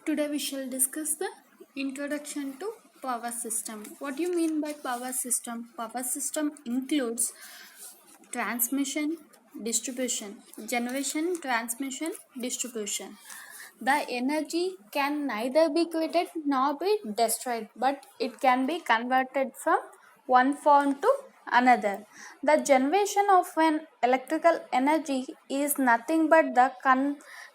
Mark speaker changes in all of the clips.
Speaker 1: Today we shall discuss the introduction to power system. What do you mean by power system? Power system includes transmission, distribution, generation, transmission, distribution. The energy can neither be created nor be destroyed, but it can be converted from one form to another. The generation of an electrical energy is nothing but the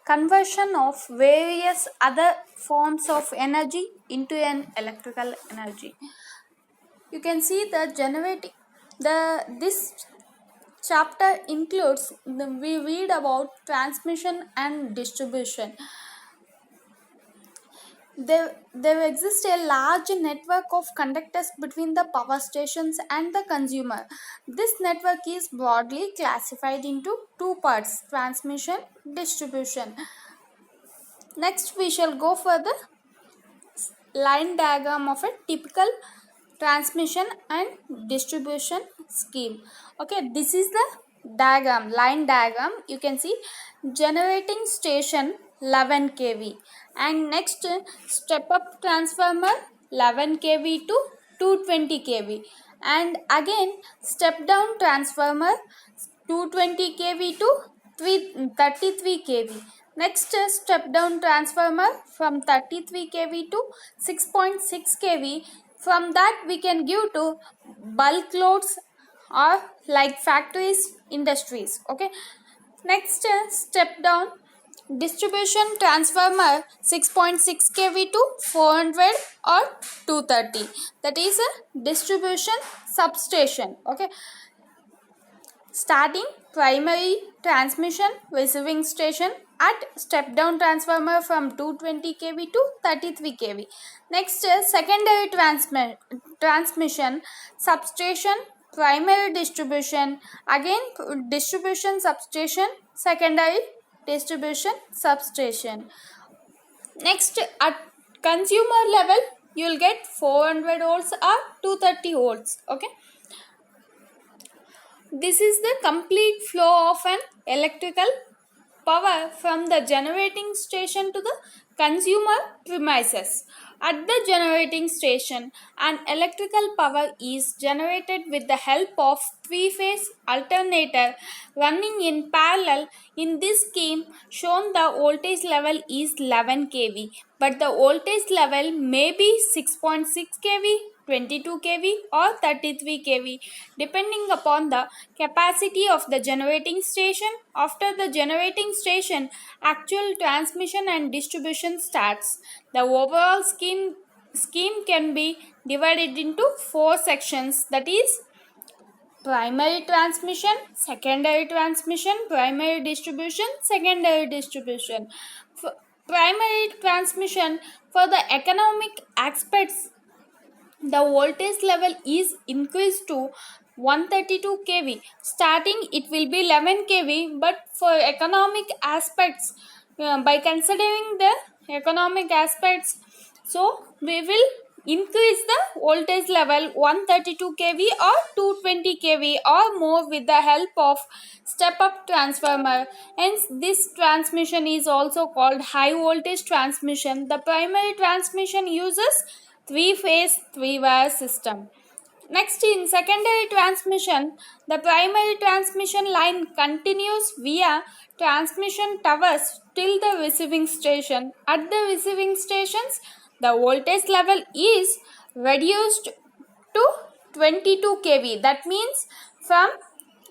Speaker 1: conversion of various other forms of energy into an electrical energy. You can see the generating this chapter includes we read about transmission and distribution. There exists a large network of conductors between the power stations and the consumer. This network is broadly classified into two parts: transmission, distribution. Next, we shall go for the line diagram of a typical transmission and distribution scheme. Okay, this is the line diagram. You can see generating station 11 kV, and next step up transformer 11 kV to 220 kV, and again step down transformer 220 kV to 33 kV. Next step down transformer from 33 kV to 6.6 kV. From that we can give to bulk loads or like factories, industries. Okay. Next step down distribution transformer 6.6 kV to 400 or 230. That is a distribution substation. Okay. Starting primary transmission receiving station at step down transformer from 220 kV to 33 kV. Next secondary transmission substation, primary distribution, again distribution substation, secondary distribution substation. Next at consumer level you will get 400 volts or 230 volts. Okay. This is the complete flow of an electrical power from the generating station to the consumer premises. At the generating station, an electrical power is generated with the help of three-phase alternator running in parallel. In this scheme shown, the voltage level is 11 kV, but the voltage level may be 6.6 kV, 22 kV or 33 kV depending upon the capacity of the generating station. After the generating station, actual transmission and distribution starts. The overall scheme can be divided into four sections, that is primary transmission, secondary transmission, primary distribution, secondary distribution. Primary transmission, for the economic aspects, the voltage level is increased to 132 kV. Starting it will be 11 kV, but for economic aspects, by considering the economic aspects, so we will increase the voltage level 132 kV or 220 kV or more with the help of step up transformer. Hence this transmission is also called high voltage transmission. The primary transmission uses three-phase, three-wire system. Next, in secondary transmission, the primary transmission line continues via transmission towers till the receiving station. At the receiving stations, the voltage level is reduced to 22 kV. That means from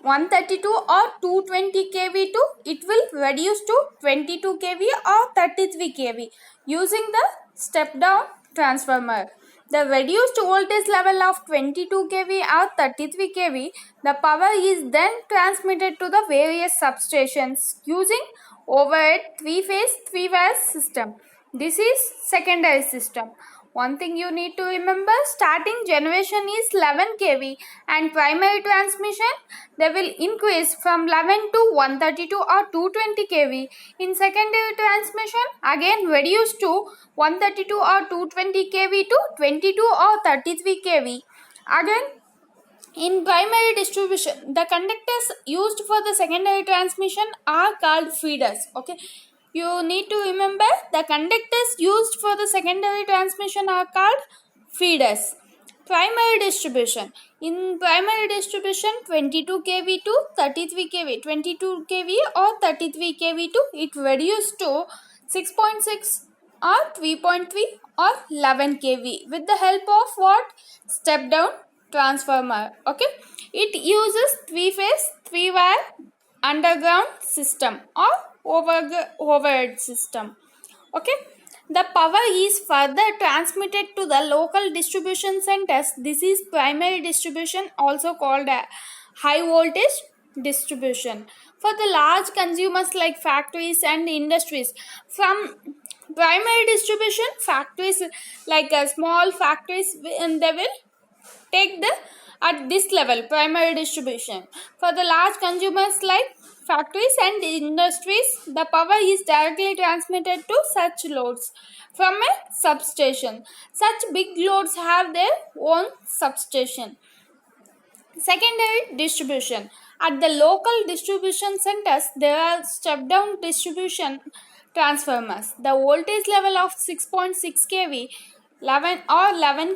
Speaker 1: 132 or 220 kV to it will reduce to 22 kV or 33 kV using the step down transformer. The reduced voltage level of 22 kV or 33 kV, the power is then transmitted to the various substations using overhead three-phase, three-wire system. This is secondary system. One thing you need to remember, starting generation is 11 kV and primary transmission they will increase from 11 to 132 or 220 kV. In secondary transmission again reduce to 132 or 220 kV to 22 or 33 kV. Again in primary distribution, the conductors used for the secondary transmission are called feeders. Okay. You need to remember the The conductors used for the secondary transmission are called feeders. Primary distribution. In primary distribution, 22 kV to 33 kV, 22 kV or 33 kV to it reduced to 6.6 or 3.3 or 11 kV with the help of what? Step down transformer. Okay, it uses three-phase, three-wire underground system or overhead system. Okay, the power is further transmitted to the local distribution centers. This is primary distribution, also called a high voltage distribution for the large consumers like factories and industries. From primary distribution, factories like small factories, and they will take the at this level primary distribution. For the large consumers like factories and industries, the power is directly transmitted to such loads from a substation. Such big loads have their own substation. Secondary distribution. At the local distribution centers, there are step-down distribution transformers. The voltage level of 6.6 kV 11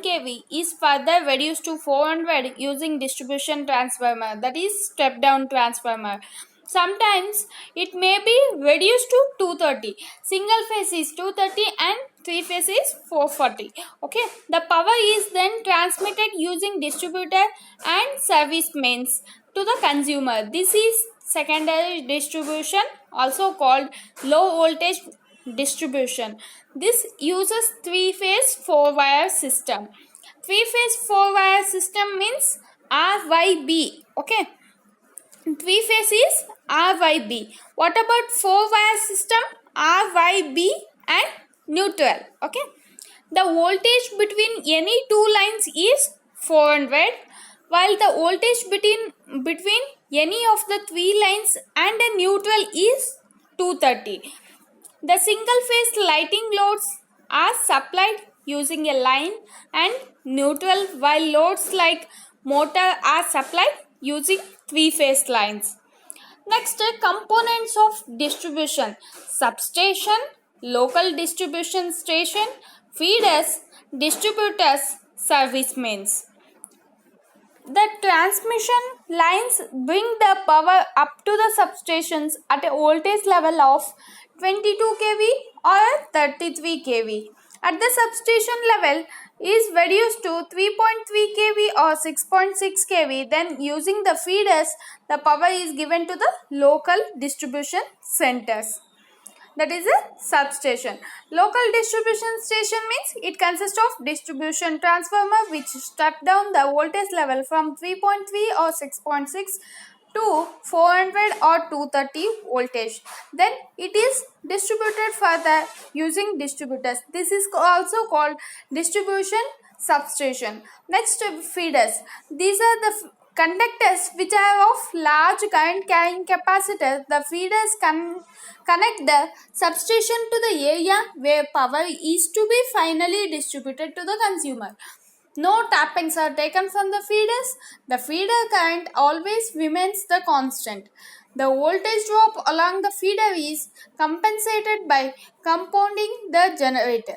Speaker 1: kV is further reduced to 400 using distribution transformer, that is step down transformer. Sometimes it may be reduced to 230. Single phase is 230 and three phase is 440. Okay, the power is then transmitted using distributor and service mains to the consumer. This is secondary distribution, also called low voltage distribution. This uses three-phase four-wire system. Three-phase four-wire system means RYB. Okay, three-phase is RYB. What about four-wire system? RYB and neutral. Okay, the voltage between any two lines is 400, while the voltage between any of the three lines and a neutral is 230. The single phase lighting loads are supplied using a line and neutral, while loads like motor are supplied using three phase lines. Next, components of distribution: substation, local distribution station, feeders, distributors, service mains. The transmission lines bring the power up to the substations at a voltage level of 22 kV or 33 kV. At the substation level is reduced to 3.3 kV or 6.6 kV. Then using the feeders, the power is given to the local distribution centers. That is a substation. Local distribution station means it consists of distribution transformer which step down the voltage level from 3.3 or 6.6 to 400 or 230 voltage. Then it is distributed further using distributors. This is also called distribution substation. Next, feeders. These are the conductors which are of large current carrying capacitor. The feeders connect the substation to the area where power is to be finally distributed to the consumer. No tappings are taken from the feeders. The feeder current always remains the constant. The voltage drop along the feeder is compensated by compounding the generator.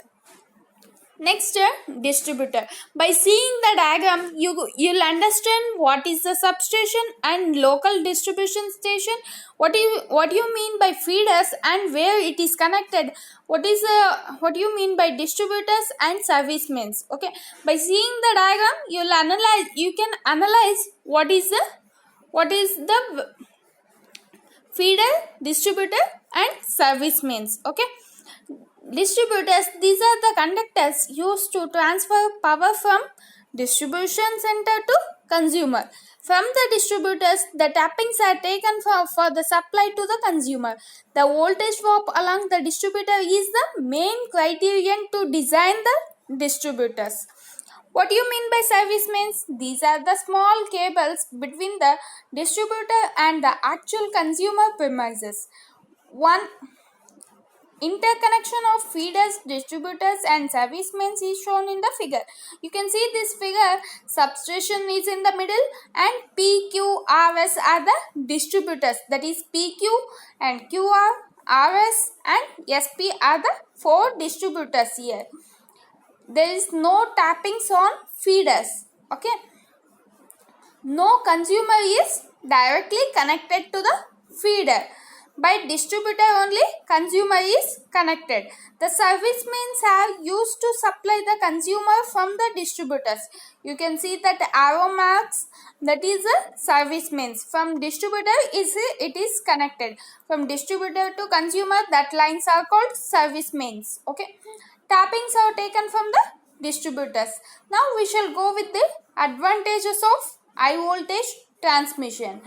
Speaker 1: Next, distributor. By seeing the diagram, you'll understand what is the substation and local distribution station. What you mean by feeders and where it is connected. What you mean by distributors and service mains. Okay. By seeing the diagram, you can analyze what is the feeder, distributor and service mains. Okay. Distributors, these are the conductors used to transfer power from distribution center to consumer. From the distributors, the tappings are taken for the supply to the consumer. The voltage drop along the distributor is the main criterion to design the distributors. What do you mean by service mains? These are the small cables between the distributor and the actual consumer premises. One interconnection of feeders, distributors and service mains is shown in the figure. You can see this figure, substation is in the middle and PQRS are the distributors, that is PQ and QR RS and SP are the 4 distributors here. There is no tappings on feeders. Okay. No consumer is directly connected to the feeder. By distributor only consumer is connected. The service means are used to supply the consumer from the distributors. You can see that arrow marks, that is a service means. From distributor it is connected. From distributor to consumer, that lines are called service means. Okay. Tappings are taken from the distributors. Now we shall go with the advantages of high voltage transmission.